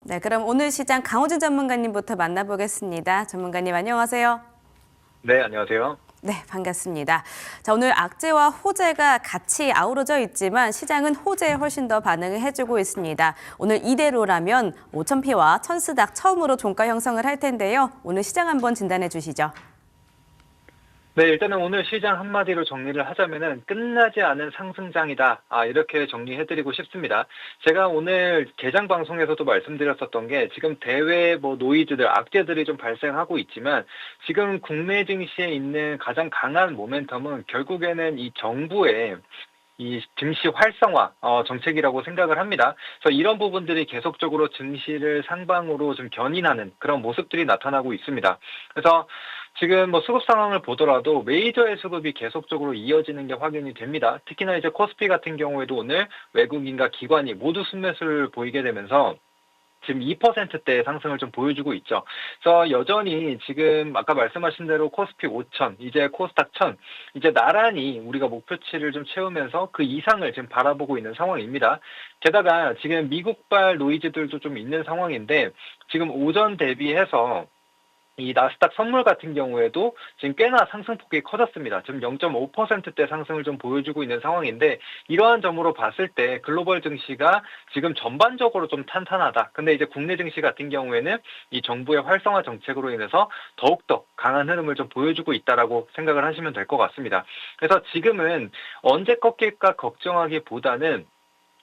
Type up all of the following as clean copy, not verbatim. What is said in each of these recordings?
네, 그럼 오늘 시장 강호준 전문가님부터 만나보겠습니다. 전문가님 안녕하세요. 네, 안녕하세요. 네, 반갑습니다. 자, 오늘 악재와 호재가 같이 아우러져 있지만 시장은 호재에 훨씬 더 반응을 해주고 있습니다. 오늘 이대로라면 5,000피와 천스닥 처음으로 종가 형성을 할 텐데요. 오늘 시장 한번 진단해 주시죠. 네, 일단은 오늘 시장 한마디로 정리를 하자면은 끝나지 않은 상승장이다. 이렇게 정리해드리고 싶습니다. 제가 오늘 개장 방송에서도 말씀드렸었던 게 지금 대외 노이즈들, 악재들이 좀 발생하고 있지만 지금 국내 증시에 있는 가장 강한 모멘텀은 결국에는 이 정부의 이 증시 활성화 정책이라고 생각을 합니다. 그래서 이런 부분들이 계속적으로 증시를 상방으로 좀 견인하는 그런 모습들이 나타나고 있습니다. 그래서 지금 수급 상황을 보더라도 메이저의 수급이 계속적으로 이어지는 게 확인이 됩니다. 특히나 이제 코스피 같은 경우에도 오늘 외국인과 기관이 모두 순매수를 보이게 되면서 지금 2%대 상승을 좀 보여주고 있죠. 그래서 여전히 지금 아까 말씀하신 대로 코스피 5천, 이제 코스닥 1,000, 이제 나란히 우리가 목표치를 좀 채우면서 그 이상을 지금 바라보고 있는 상황입니다. 게다가 지금 미국발 노이즈들도 좀 있는 상황인데 지금 오전 대비해서 이 나스닥 선물 같은 경우에도 지금 꽤나 상승폭이 커졌습니다. 지금 0.5%대 상승을 좀 보여주고 있는 상황인데 이러한 점으로 봤을 때 글로벌 증시가 지금 전반적으로 좀 탄탄하다. 근데 이제 국내 증시 같은 경우에는 이 정부의 활성화 정책으로 인해서 더욱더 강한 흐름을 좀 보여주고 있다라고 생각을 하시면 될 것 같습니다. 그래서 지금은 언제 꺾일까 걱정하기보다는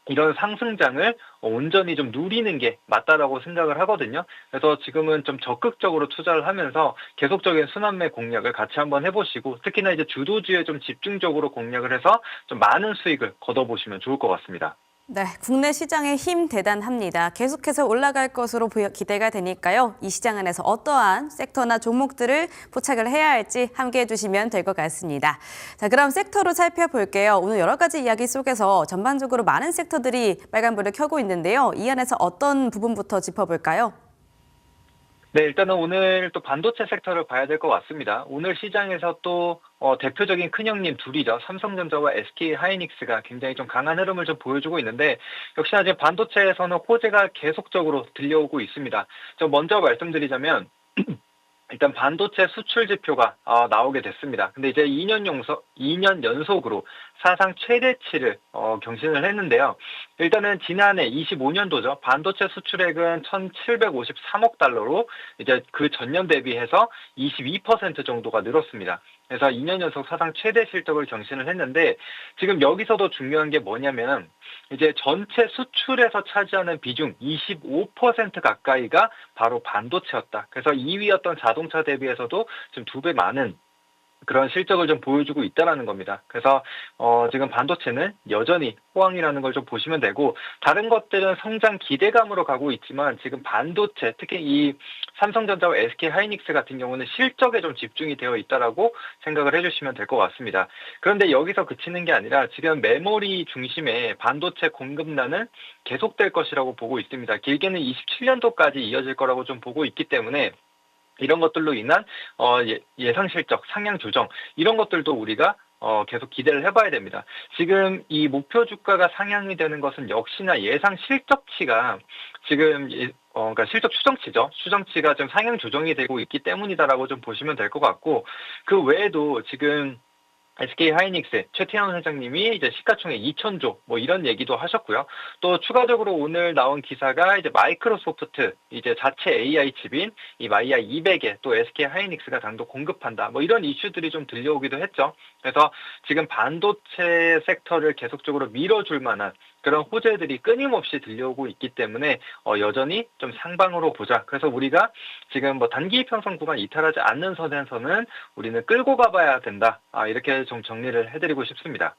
이런 상승장을 온전히 좀 누리는 게 맞다라고 생각을 하거든요. 그래서 지금은 좀 적극적으로 투자를 하면서 계속적인 순환매 공략을 같이 한번 해보시고 특히나 이제 주도주에 좀 집중적으로 공략을 해서 좀 많은 수익을 거둬보시면 좋을 것 같습니다. 네, 국내 시장의 힘 대단합니다. 계속해서 올라갈 것으로 기대가 되니까요. 이 시장 안에서 어떠한 섹터나 종목들을 포착을 해야 할지 함께해 주시면 될 것 같습니다. 자, 그럼 섹터로 살펴볼게요. 오늘 여러 가지 이야기 속에서 전반적으로 많은 섹터들이 빨간불을 켜고 있는데요. 이 안에서 어떤 부분부터 짚어볼까요? 네, 일단은 오늘 또 반도체 섹터를 봐야 될 것 같습니다. 오늘 시장에서 또 대표적인 큰형님 둘이죠. 삼성전자와 SK 하이닉스가 굉장히 좀 강한 흐름을 좀 보여주고 있는데 역시나 지금 반도체에서는 호재가 계속적으로 들려오고 있습니다. 저 먼저 말씀드리자면 일단 반도체 수출 지표가 나오게 됐습니다. 근데 이제 2년 연속으로 사상 최대치를 경신을 했는데요. 일단은 지난해 25년도죠. 반도체 수출액은 1,753억 달러로 이제 그 전년 대비해서 22% 정도가 늘었습니다. 그래서 2년 연속 사상 최대 실적을 경신을 했는데 지금 여기서도 중요한 게 뭐냐면 이제 전체 수출에서 차지하는 비중 25% 가까이가 바로 반도체였다. 그래서 2위였던 자동차 대비해서도 지금 2배 많은 그런 실적을 좀 보여주고 있다라는 겁니다. 그래서 지금 반도체는 여전히 호황이라는 걸 좀 보시면 되고 다른 것들은 성장 기대감으로 가고 있지만 지금 반도체 특히 이 삼성전자와 SK 하이닉스 같은 경우는 실적에 좀 집중이 되어 있다라고 생각을 해주시면 될 것 같습니다. 그런데 여기서 그치는 게 아니라 지금 메모리 중심의 반도체 공급난은 계속될 것이라고 보고 있습니다. 길게는 27년도까지 이어질 거라고 좀 보고 있기 때문에 이런 것들로 인한 예상 실적, 상향 조정 이런 것들도 우리가 계속 기대를 해봐야 됩니다. 지금 이 목표 주가가 상향이 되는 것은 역시나 예상 실적치가 지금 그러니까 실적 추정치죠. 추정치가 좀 상향 조정이 되고 있기 때문이다라고 좀 보시면 될 것 같고 그 외에도 지금 SK 하이닉스 최태원 회장님이 이제 시가총액 2,000조 이런 얘기도 하셨고요. 또 추가적으로 오늘 나온 기사가 이제 마이크로소프트 이제 자체 AI 칩인 이 마이야 200에 또 SK 하이닉스가 단독 공급한다. 이런 이슈들이 좀 들려오기도 했죠. 그래서 지금 반도체 섹터를 계속적으로 밀어줄 만한 그런 호재들이 끊임없이 들려오고 있기 때문에 여전히 좀 상방으로 보자. 그래서 우리가 지금 단기 이평선 구간 이탈하지 않는 선에서는 우리는 끌고 가봐야 된다. 이렇게 좀 정리를 해드리고 싶습니다.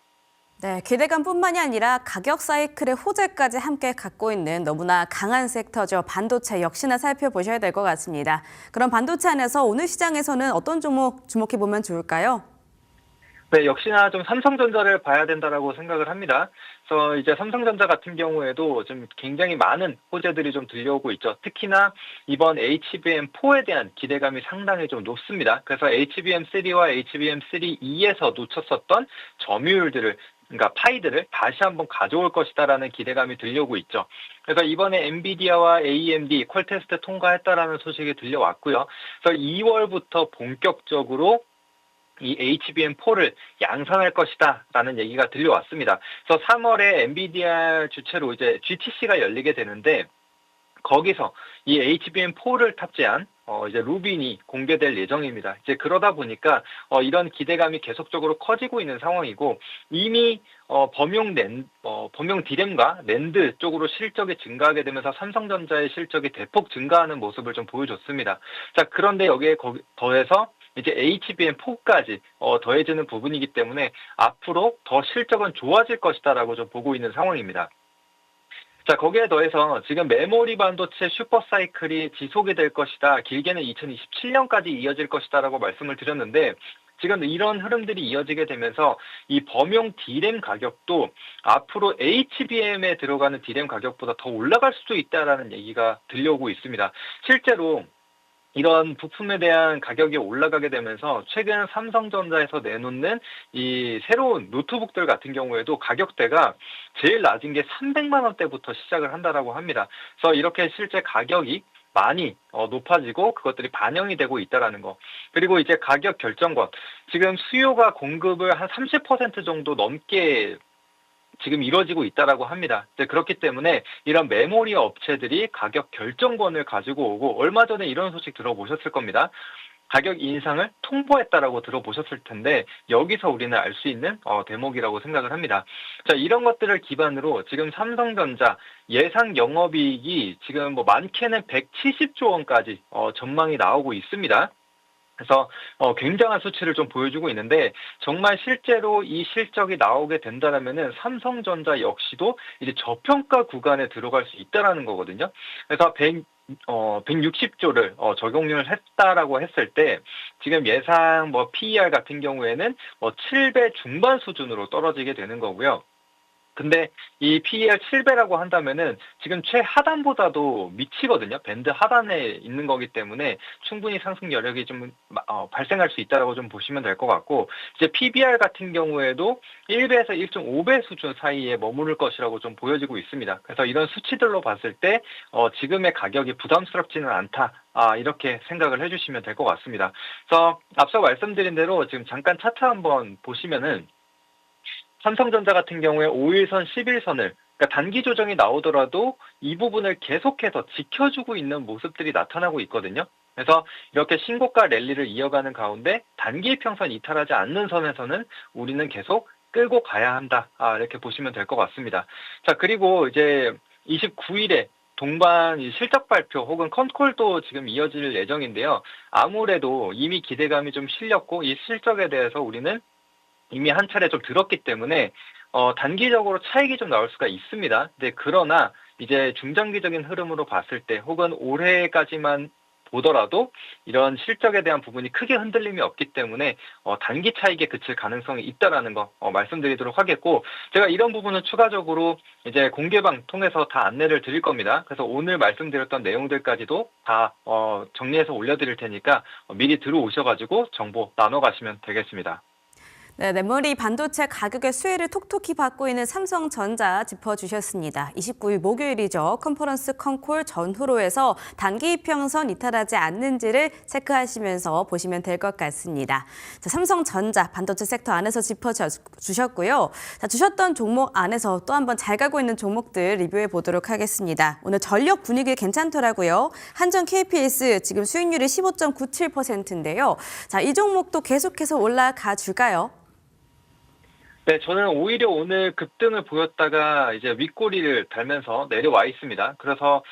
네, 기대감뿐만이 아니라 가격 사이클의 호재까지 함께 갖고 있는 너무나 강한 섹터죠. 반도체 역시나 살펴보셔야 될 것 같습니다. 그럼 반도체 안에서 오늘 시장에서는 어떤 종목 주목해보면 좋을까요? 네, 역시나 좀 삼성전자를 봐야 된다라고 생각을 합니다. 그래서 이제 삼성전자 같은 경우에도 좀 굉장히 많은 호재들이 좀 들려오고 있죠. 특히나 이번 HBM4에 대한 기대감이 상당히 좀 높습니다. 그래서 HBM3와 HBM3E에서 놓쳤었던 점유율들을 그러니까 파이들을 다시 한번 가져올 것이다라는 기대감이 들려오고 있죠. 그래서 이번에 엔비디아와 AMD 퀄 테스트 통과했다라는 소식이 들려왔고요. 그래서 2월부터 본격적으로 이 HBM4를 양산할 것이다라는 얘기가 들려왔습니다. 그래서 3월에 엔비디아 주최로 이제 GTC가 열리게 되는데 거기서 이 HBM4를 탑재한 이제 루빈이 공개될 예정입니다. 이제 그러다 보니까 이런 기대감이 계속적으로 커지고 있는 상황이고 이미 범용 디램과 낸드 쪽으로 실적이 증가하게 되면서 삼성전자의 실적이 대폭 증가하는 모습을 좀 보여줬습니다. 자, 그런데 여기에 더해서 이제 HBM4까지 더해지는 부분이기 때문에 앞으로 더 실적은 좋아질 것이다라고 좀 보고 있는 상황입니다. 자, 거기에 더해서 지금 메모리 반도체 슈퍼사이클이 지속이 될 것이다. 길게는 2027년까지 이어질 것이다라고 말씀을 드렸는데 지금 이런 흐름들이 이어지게 되면서 이 범용 D램 가격도 앞으로 HBM에 들어가는 D램 가격보다 더 올라갈 수도 있다라는 얘기가 들려오고 있습니다. 실제로 이런 부품에 대한 가격이 올라가게 되면서 최근 삼성전자에서 내놓는 이 새로운 노트북들 같은 경우에도 가격대가 제일 낮은 게 300만 원대부터 시작을 한다라고 합니다. 그래서 이렇게 실제 가격이 많이 높아지고 그것들이 반영이 되고 있다라는 거. 그리고 이제 가격 결정권. 지금 수요가 공급을 한 30% 정도 넘게 지금 이루어지고 있다라고 합니다. 그렇기 때문에 이런 메모리 업체들이 가격 결정권을 가지고 오고 얼마 전에 이런 소식 들어보셨을 겁니다. 가격 인상을 통보했다라고 들어보셨을 텐데 여기서 우리는 알 수 있는 대목이라고 생각을 합니다. 자, 이런 것들을 기반으로 지금 삼성전자 예상 영업이익이 지금 뭐 많게는 170조 원까지 전망이 나오고 있습니다. 그래서 굉장한 수치를 좀 보여주고 있는데 정말 실제로 이 실적이 나오게 된다면은 삼성전자 역시도 이제 저평가 구간에 들어갈 수 있다라는 거거든요. 그래서 160조를 적용을 했다라고 했을 때 지금 예상 뭐 PER 같은 경우에는 뭐 7배 중반 수준으로 떨어지게 되는 거고요. 근데 이 PER 7배라고 한다면은 지금 최하단보다도 미치거든요. 밴드 하단에 있는 거기 때문에 충분히 상승 여력이 좀 발생할 수 있다라고 좀 보시면 될 것 같고 이제 PBR 같은 경우에도 1배에서 1.5배 수준 사이에 머무를 것이라고 좀 보여지고 있습니다. 그래서 이런 수치들로 봤을 때 지금의 가격이 부담스럽지는 않다. 이렇게 생각을 해주시면 될 것 같습니다. 그래서 앞서 말씀드린 대로 지금 잠깐 차트 한번 보시면은 삼성전자 같은 경우에 5일선, 11선을 그러니까 단기 조정이 나오더라도 이 부분을 계속해서 지켜주고 있는 모습들이 나타나고 있거든요. 그래서 이렇게 신고가 랠리를 이어가는 가운데 단기 평선 이탈하지 않는 선에서는 우리는 계속 끌고 가야 한다. 이렇게 보시면 될 것 같습니다. 자, 그리고 이제 29일에 동반 실적 발표 혹은 컨콜도 지금 이어질 예정인데요. 아무래도 이미 기대감이 좀 실렸고 이 실적에 대해서 우리는 이미 한 차례 좀 들었기 때문에 단기적으로 차익이 좀 나올 수가 있습니다. 근데 그러나 이제 중장기적인 흐름으로 봤을 때 혹은 올해까지만 보더라도 이런 실적에 대한 부분이 크게 흔들림이 없기 때문에 단기 차익에 그칠 가능성이 있다라는 거 말씀드리도록 하겠고 제가 이런 부분은 추가적으로 이제 공개방 통해서 다 안내를 드릴 겁니다. 그래서 오늘 말씀드렸던 내용들까지도 다 정리해서 올려드릴 테니까 미리 들어오셔가지고 정보 나눠 가시면 되겠습니다. 네, 메모리 반도체 가격의 수혜를 톡톡히 받고 있는 삼성전자 짚어주셨습니다. 29일 목요일이죠. 컨퍼런스 컨콜 전후로 해서 단기 평선 이탈하지 않는지를 체크하시면서 보시면 될 것 같습니다. 자, 삼성전자 반도체 섹터 안에서 짚어주셨고요. 자, 주셨던 종목 안에서 또 한번 잘 가고 있는 종목들 리뷰해 보도록 하겠습니다. 오늘 전력 분위기 괜찮더라고요. 한전 KPS 지금 수익률이 15.97%인데요. 자, 이 종목도 계속해서 올라가 줄까요? 네, 저는 오히려 오늘 급등을 보였다가 이제 윗꼬리를 달면서 내려와 있습니다. 그래서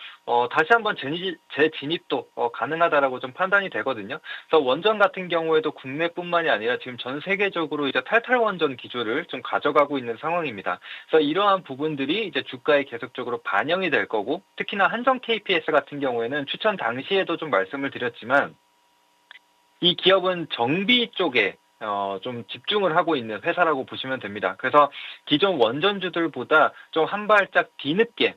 다시 한번 재진입도 가능하다라고 좀 판단이 되거든요. 그래서 원전 같은 경우에도 국내뿐만이 아니라 지금 전 세계적으로 이제 탈탈 원전 기조를 좀 가져가고 있는 상황입니다. 그래서 이러한 부분들이 이제 주가에 계속적으로 반영이 될 거고 특히나 한전 KPS 같은 경우에는 추천 당시에도 좀 말씀을 드렸지만 이 기업은 정비 쪽에 좀 집중을 하고 있는 회사라고 보시면 됩니다. 그래서 기존 원전주들보다 좀 한 발짝 뒤늦게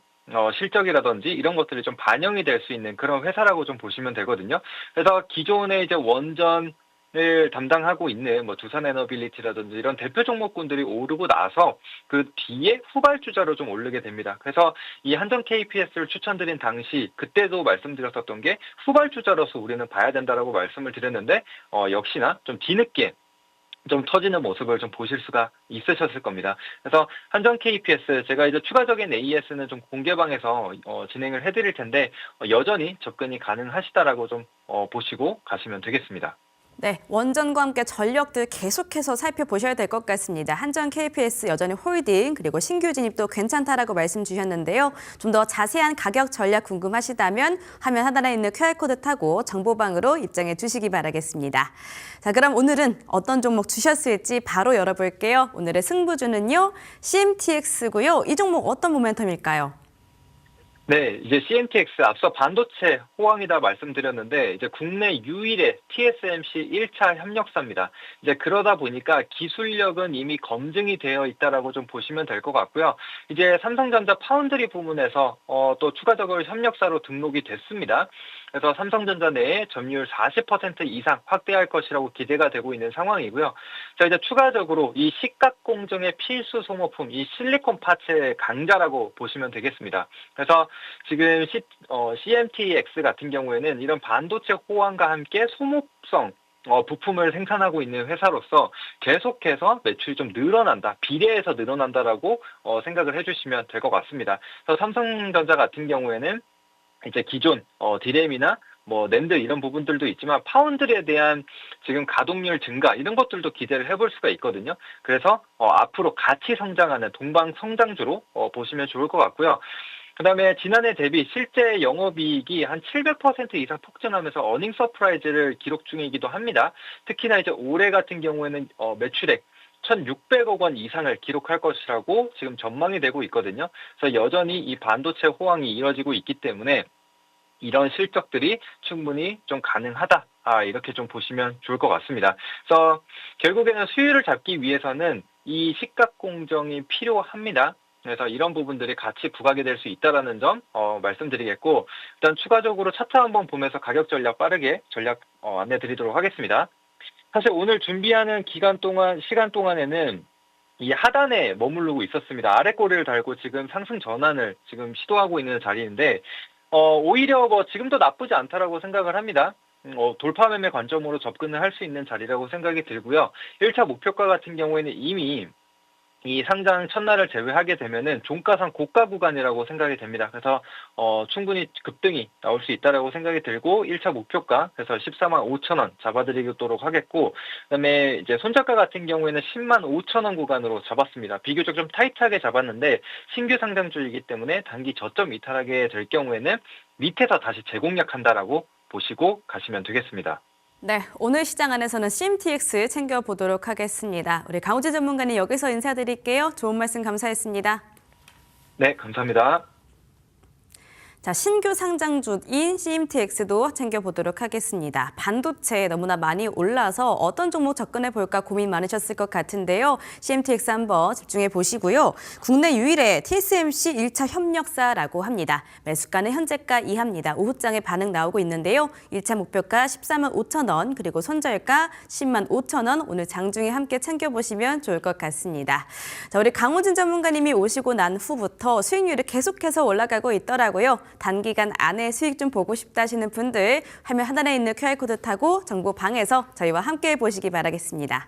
실적이라든지 이런 것들이 좀 반영이 될 수 있는 그런 회사라고 좀 보시면 되거든요. 그래서 기존의 이제 원전 을 담당하고 있는 뭐 두산에너빌리티라든지 이런 대표 종목군들이 오르고 나서 그 뒤에 후발주자로 좀 오르게 됩니다. 그래서 이 한전 KPS를 추천드린 당시 그때도 말씀드렸었던 게 후발주자로서 우리는 봐야 된다라고 말씀을 드렸는데 역시나 좀 뒤늦게 좀 터지는 모습을 좀 보실 수가 있으셨을 겁니다. 그래서 한전 KPS 제가 이제 추가적인 AS는 좀 공개방에서 진행을 해드릴 텐데 여전히 접근이 가능하시다라고 좀 보시고 가시면 되겠습니다. 네, 원전과 함께 전력들 계속해서 살펴보셔야 될 것 같습니다. 한전 KPS 여전히 홀딩 그리고 신규 진입도 괜찮다라고 말씀 주셨는데요. 좀 더 자세한 가격 전략 궁금하시다면 화면 하단에 있는 QR코드 타고 정보방으로 입장해 주시기 바라겠습니다. 자, 그럼 오늘은 어떤 종목 주셨을지 바로 열어볼게요. 오늘의 승부주는요, CMTX고요. 이 종목 어떤 모멘텀일까요? 네, 이제 CMTX 앞서 반도체 호황이다 말씀드렸는데 이제 국내 유일의 TSMC 1차 협력사입니다. 이제 그러다 보니까 기술력은 이미 검증이 되어 있다라고 좀 보시면 될 것 같고요. 이제 삼성전자 파운드리 부문에서 또 추가적으로 협력사로 등록이 됐습니다. 그래서 삼성전자 내에 점유율 40% 이상 확대할 것이라고 기대가 되고 있는 상황이고요. 자, 이제 추가적으로 이 식각 공정의 필수 소모품, 이 실리콘 파츠의 강자라고 보시면 되겠습니다. 그래서 지금 CMTX 같은 경우에는 이런 반도체 호황과 함께 소모성 부품을 생산하고 있는 회사로서 계속해서 매출이 좀 늘어난다, 비례해서 늘어난다라고 생각을 해주시면 될 것 같습니다. 그래서 삼성전자 같은 경우에는 이제 기존 디램이나 뭐 낸드 이런 부분들도 있지만 파운드리에 대한 지금 가동률 증가 이런 것들도 기대를 해볼 수가 있거든요. 그래서 앞으로 같이 성장하는 동방 성장주로 보시면 좋을 것 같고요. 그다음에 지난해 대비 실제 영업이익이 한 700% 이상 폭증하면서 어닝 서프라이즈를 기록 중이기도 합니다. 특히나 이제 올해 같은 경우에는 매출액 1,600억 원 이상을 기록할 것이라고 지금 전망이 되고 있거든요. 그래서 여전히 이 반도체 호황이 이어지고 있기 때문에 이런 실적들이 충분히 좀 가능하다. 이렇게 좀 보시면 좋을 것 같습니다. 그래서 결국에는 수율을 잡기 위해서는 이 시각 공정이 필요합니다. 그래서 이런 부분들이 같이 부각이 될 수 있다는 점 말씀드리겠고, 일단 추가적으로 차트 한번 보면서 가격 전략 빠르게 안내 드리도록 하겠습니다. 사실 오늘 준비하는 시간 동안에는 이 하단에 머무르고 있었습니다. 아래 꼬리를 달고 지금 상승 전환을 지금 시도하고 있는 자리인데, 오히려 뭐 지금도 나쁘지 않다라고 생각을 합니다. 돌파 매매 관점으로 접근을 할 수 있는 자리라고 생각이 들고요. 1차 목표가 같은 경우에는 이미 이 상장 첫날을 제외하게 되면은 종가상 고가 구간이라고 생각이 됩니다. 그래서 충분히 급등이 나올 수 있다라고 생각이 들고 1차 목표가 그래서 14만 5천 원 잡아드리도록 하겠고, 그다음에 이제 손절가 같은 경우에는 10만 5천 원 구간으로 잡았습니다. 비교적 좀 타이트하게 잡았는데 신규 상장주이기 때문에 단기 저점 이탈하게 될 경우에는 밑에서 다시 재공략한다라고 보시고 가시면 되겠습니다. 네, 오늘 시장 안에서는 CMTX 챙겨보도록 하겠습니다. 우리 강우재 전문가님 여기서 인사드릴게요. 좋은 말씀 감사했습니다. 네, 감사합니다. 자, 신규 상장주인 CMTX도 챙겨보도록 하겠습니다. 반도체 너무나 많이 올라서 어떤 종목 접근해 볼까 고민 많으셨을 것 같은데요. CMTX 한번 집중해 보시고요. 국내 유일의 TSMC 1차 협력사라고 합니다. 매수가는 현재가 이하입니다. 오후장에 반응 나오고 있는데요. 1차 목표가 14만 5천 원, 그리고 손절가 10만 5천 원, 오늘 장중에 함께 챙겨보시면 좋을 것 같습니다. 자, 우리 강호진 전문가님이 오시고 난 후부터 수익률이 계속해서 올라가고 있더라고요. 단기간 안에 수익 좀 보고 싶다 하시는 분들 화면 하단에 있는 QR코드 타고 정보방에서 저희와 함께 보시기 바라겠습니다.